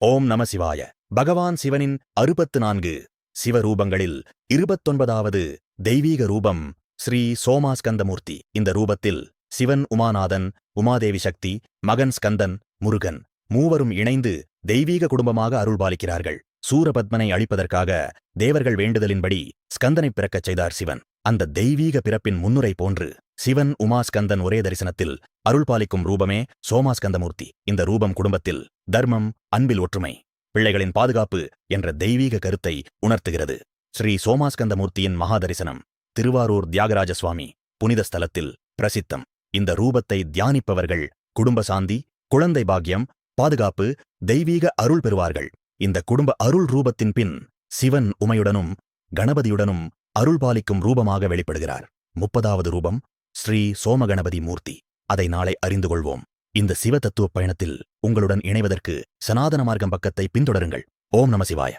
ஓம் நம சிவாய. பகவான் சிவனின் 64 சிவரூபங்களில் 29வது தெய்வீக ரூபம் ஸ்ரீ சோமாஸ்கந்தமூர்த்தி. இந்த ரூபத்தில் சிவன், உமாநாதன், உமாதேவி சக்தி, மகன் ஸ்கந்தன், முருகன் மூவரும் இணைந்து தெய்வீக குடும்பமாக அருள்பாலிக்கிறார்கள். சூரபத்மனை அழிப்பதற்காக தேவர்கள் வேண்டுதலின்படி ஸ்கந்தனை பிறக்கச் செய்தார் சிவன். அந்த தெய்வீக பிறப்பின் முன்னுரை போன்று சிவன், உமாஸ்கந்தன் ஒரே தரிசனத்தில் அருள்பாலிக்கும் ரூபமே சோமாஸ்கந்தமூர்த்தி. இந்த ரூபம் குடும்பத்தில் தர்மம், அன்பில் ஒற்றுமை, பிள்ளைகளின் பாதுகாப்பு என்ற தெய்வீக கருத்தை உணர்த்துகிறது. ஸ்ரீ சோமாஸ்கந்தமூர்த்தியின் மகா தரிசனம் திருவாரூர் தியாகராஜ சுவாமி புனித ஸ்தலத்தில் பிரசித்தம். இந்த ரூபத்தை தியானிப்பவர்கள் குடும்ப சாந்தி, குழந்தை பாக்கியம், பாதுகாப்பு, தெய்வீக அருள் பெறுவார்கள். இந்த குடும்ப அருள் ரூபத்தின் பின் சிவன் உமையுடனும் கணபதியுடனும் அருள்பாலிக்கும் ரூபமாக வெளிப்படுகிறார். 30வது ரூபம் ஸ்ரீ சோமகணபதி மூர்த்தி. அதை நாளை அறிந்து கொள்வோம். இந்த சிவ தத்துவ பயணத்தில் உங்களுடன் இணைவதற்கு சனாதன மார்க்கம் பக்கத்தை பின்தொடருங்கள். ஓம் நம சிவாய.